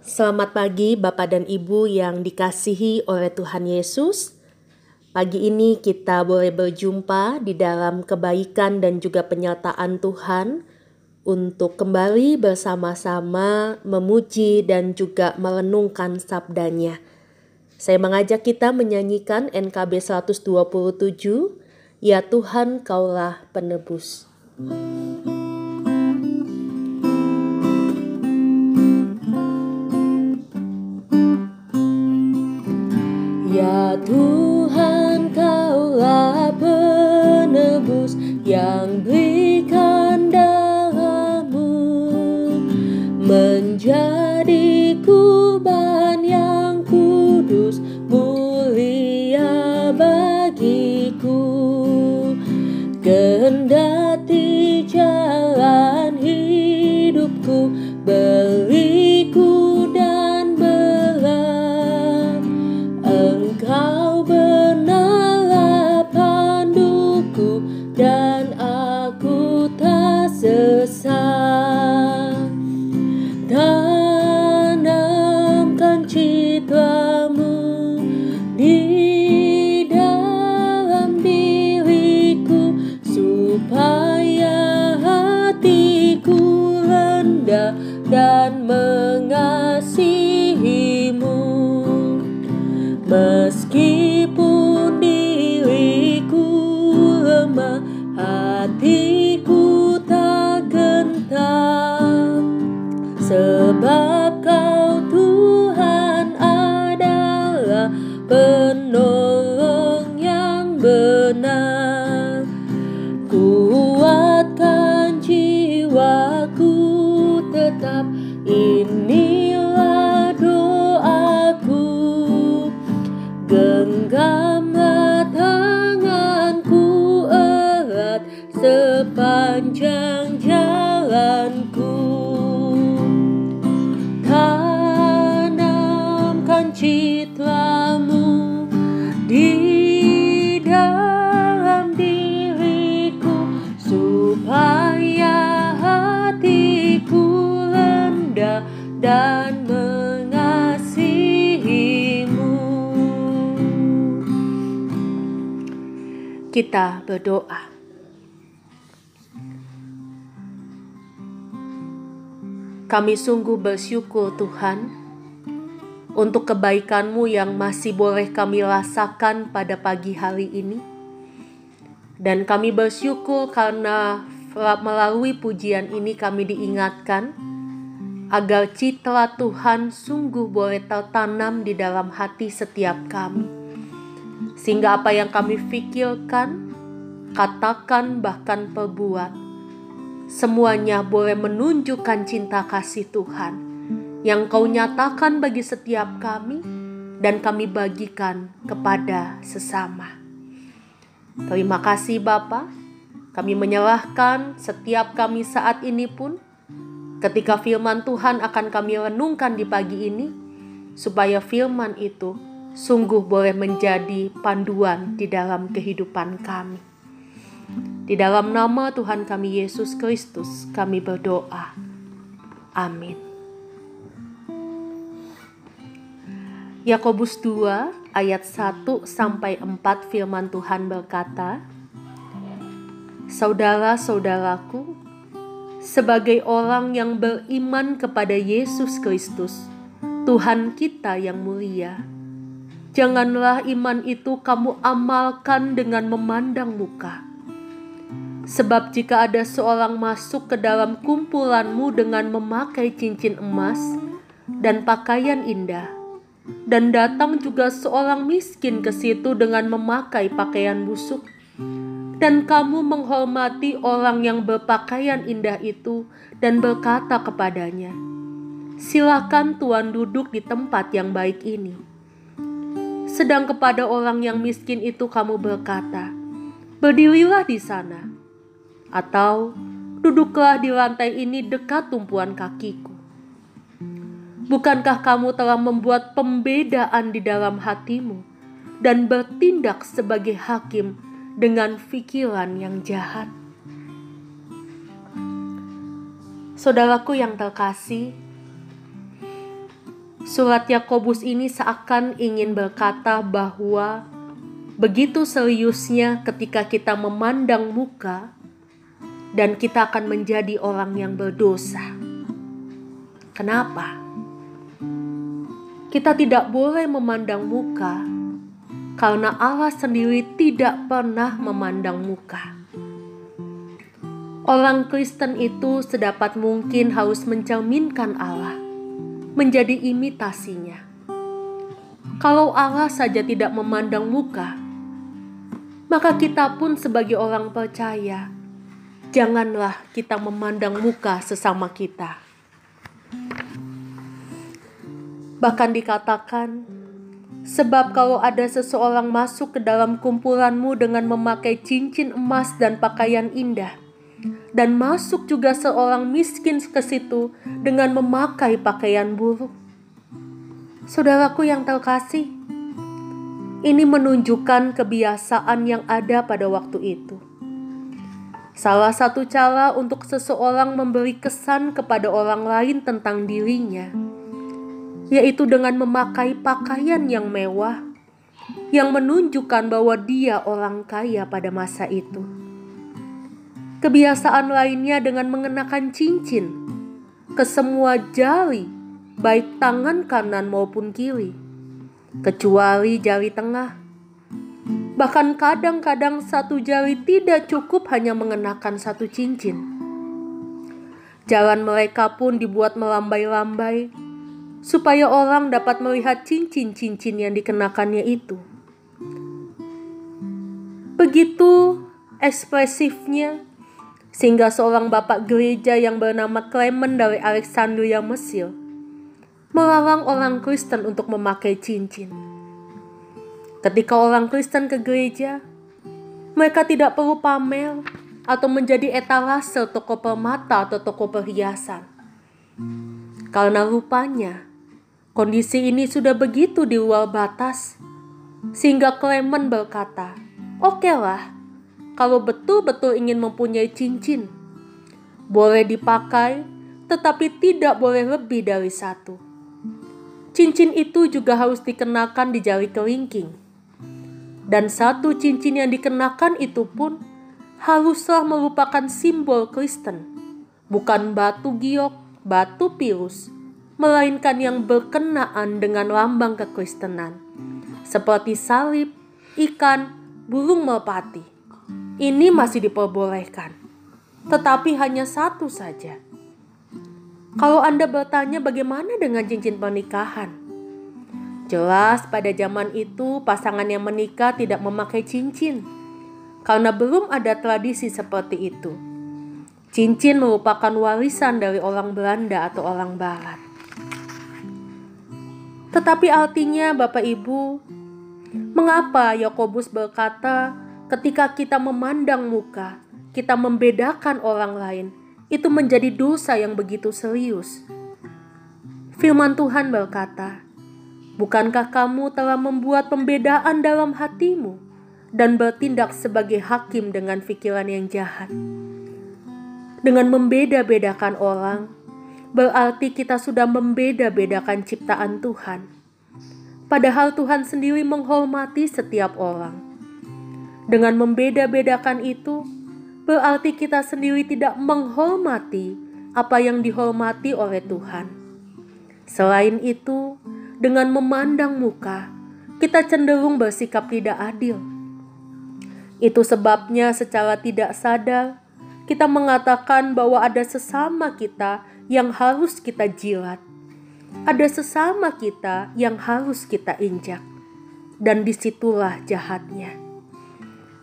Selamat pagi Bapak dan Ibu yang dikasihi oleh Tuhan Yesus. Pagi ini kita boleh berjumpa di dalam kebaikan dan juga penyertaan Tuhan untuk kembali bersama-sama memuji dan juga merenungkan sabdanya. Saya mengajak kita menyanyikan NKB 127, Ya Tuhan Kaulah Penebus. Ya Tuhan Kaulah penebus yang berikan darah-Mu menjadi kurban yang kudus mulia bagiku. Kendati jalan hidupku berliku dan berat, Engkau benarlah panduku dan aku tak sesat. Tanamkan citra-Mu di dalam diriku supaya hatiku rendah dan mengasihi-Mu. Meskipun diriku lemah, hatiku tak gentar, sebab Kau Tuhan adalah penolong yang benar. Kuatkan jiwaku tetap, inilah doaku. Genggamlah tanganku erat sepanjang jalanku. Tanamkan citra-Mu di dalam diriku supaya hatiku rendah dan mengasihi-Mu. Kita berdoa. Kami sungguh bersyukur Tuhan untuk kebaikan-Mu yang masih boleh kami rasakan pada pagi hari ini. Dan kami bersyukur karena melalui pujian ini kami diingatkan agar citra Tuhan sungguh boleh tertanam di dalam hati setiap kami. Sehingga apa yang kami pikirkan, katakan, bahkan perbuat, semuanya boleh menunjukkan cinta kasih Tuhan yang Kau nyatakan bagi setiap kami dan kami bagikan kepada sesama. Terima kasih Bapa. Kami menyerahkan setiap kami saat ini pun ketika firman Tuhan akan kami renungkan di pagi ini, supaya firman itu sungguh boleh menjadi panduan di dalam kehidupan kami. Di dalam nama Tuhan kami Yesus Kristus kami berdoa. Amin. Yakobus 2 ayat 1-4 firman Tuhan berkata, Saudara-saudaraku, sebagai orang yang beriman kepada Yesus Kristus, Tuhan kita yang mulia, janganlah iman itu kamu amalkan dengan memandang muka. Sebab jika ada seorang masuk ke dalam kumpulanmu dengan memakai cincin emas dan pakaian indah, dan datang juga seorang miskin ke situ dengan memakai pakaian busuk, dan kamu menghormati orang yang berpakaian indah itu dan berkata kepadanya, silakan Tuan duduk di tempat yang baik ini. Sedang kepada orang yang miskin itu kamu berkata, berdirilah di sana, atau duduklah di lantai ini dekat tumpuan kakiku. Bukankah kamu telah membuat pembedaan di dalam hatimu dan bertindak sebagai hakim dengan pikiran yang jahat? Saudaraku yang terkasih, Surat Yakobus ini seakan ingin berkata bahwa begitu seriusnya ketika kita memandang muka dan kita akan menjadi orang yang berdosa. Kenapa? Kita tidak boleh memandang muka karena Allah sendiri tidak pernah memandang muka. Orang Kristen itu sedapat mungkin harus mencerminkan Allah, menjadi imitasinya. Kalau Allah saja tidak memandang muka, maka kita pun sebagai orang percaya, janganlah kita memandang muka sesama kita. Bahkan dikatakan, sebab kalau ada seseorang masuk ke dalam kumpulanmu dengan memakai cincin emas dan pakaian indah, dan masuk juga seorang miskin ke situ dengan memakai pakaian buruk. Saudaraku yang terkasih, ini menunjukkan kebiasaan yang ada pada waktu itu. Salah satu cara untuk seseorang memberi kesan kepada orang lain tentang dirinya, yaitu dengan memakai pakaian yang mewah, yang menunjukkan bahwa dia orang kaya pada masa itu. Kebiasaan lainnya dengan mengenakan cincin ke semua jari, baik tangan kanan maupun kiri, kecuali jari tengah. Bahkan kadang-kadang satu jari tidak cukup hanya mengenakan satu cincin. Jalan mereka pun dibuat melambai-lambai, supaya orang dapat melihat cincin-cincin yang dikenakannya itu. Begitu ekspresifnya, sehingga seorang bapak gereja yang bernama Clement dari Alexandria, Mesir, melarang orang Kristen untuk memakai cincin. Ketika orang Kristen ke gereja, mereka tidak perlu pamer atau menjadi etalase toko permata atau toko perhiasan. Karena rupanya, kondisi ini sudah begitu di luar batas, sehingga Clement berkata, "Okelah, kalau betul-betul ingin mempunyai cincin, boleh dipakai, tetapi tidak boleh lebih dari satu. Cincin itu juga harus dikenakan di jari kelingking. Dan satu cincin yang dikenakan itu pun haruslah merupakan simbol Kristen, bukan batu giok, batu pirus, melainkan yang berkenaan dengan lambang kekristenan, seperti salib, ikan, burung merpati. Ini masih diperbolehkan, tetapi hanya satu saja." Kalau Anda bertanya bagaimana dengan cincin pernikahan? Jelas pada zaman itu pasangan yang menikah tidak memakai cincin, karena belum ada tradisi seperti itu. Cincin merupakan warisan dari orang Belanda atau orang Barat. Tetapi artinya Bapak Ibu, mengapa Yakobus berkata ketika kita memandang muka, kita membedakan orang lain, itu menjadi dosa yang begitu serius? Firman Tuhan berkata, "Bukankah kamu telah membuat pembedaan dalam hatimu dan bertindak sebagai hakim dengan pikiran yang jahat?" Dengan membeda-bedakan orang, berarti kita sudah membeda-bedakan ciptaan Tuhan. Padahal Tuhan sendiri menghormati setiap orang. Dengan membeda-bedakan itu, berarti kita sendiri tidak menghormati apa yang dihormati oleh Tuhan. Selain itu, dengan memandang muka, kita cenderung bersikap tidak adil. Itu sebabnya secara tidak sadar, kita mengatakan bahwa ada sesama kita yang harus kita jilat. Ada sesama kita yang harus kita injak. Dan disitulah jahatnya.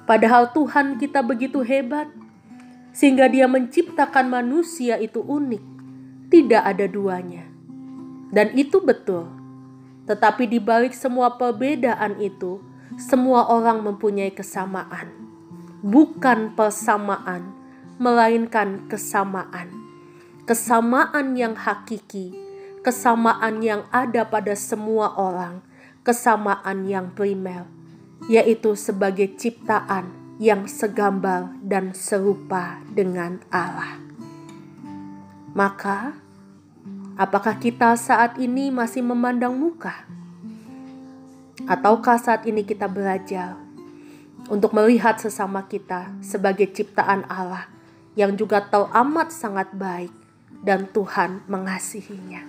Padahal Tuhan kita begitu hebat, sehingga Dia menciptakan manusia itu unik, tidak ada duanya. Dan itu betul. Tetapi di balik semua perbedaan itu, semua orang mempunyai kesamaan. Bukan persamaan, melainkan kesamaan. Kesamaan yang hakiki, kesamaan yang ada pada semua orang, kesamaan yang primer, yaitu sebagai ciptaan yang segambar dan serupa dengan Allah. Maka, Apakah kita saat ini masih memandang muka? Ataukah saat ini kita belajar untuk melihat sesama kita sebagai ciptaan Allah yang juga tahu amat sangat baik dan Tuhan mengasihinya?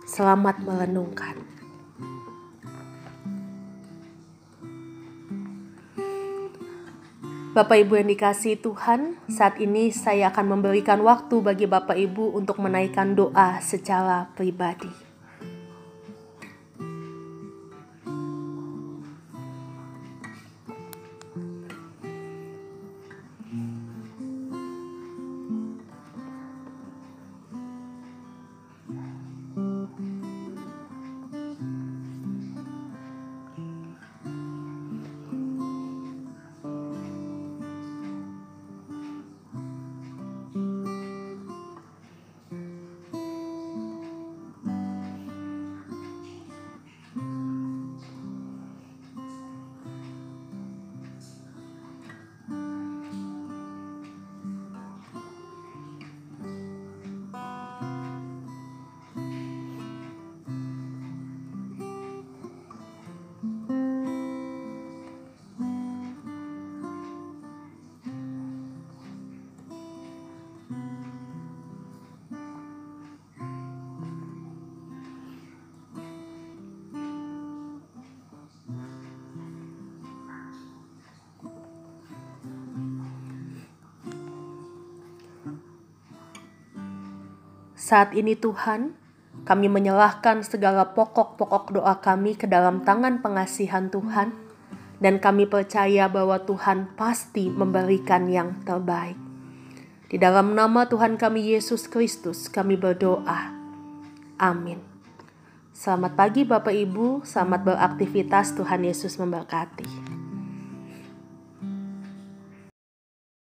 Selamat merenungkan. Bapak Ibu yang dikasihi Tuhan, saat ini saya akan memberikan waktu bagi Bapak Ibu untuk menaikkan doa secara pribadi. Saat ini Tuhan, kami menyerahkan segala pokok-pokok doa kami ke dalam tangan pengasihan Tuhan, dan kami percaya bahwa Tuhan pasti memberikan yang terbaik. Di dalam nama Tuhan kami Yesus Kristus kami berdoa. Amin. Selamat pagi Bapak Ibu, selamat beraktivitas, Tuhan Yesus memberkati.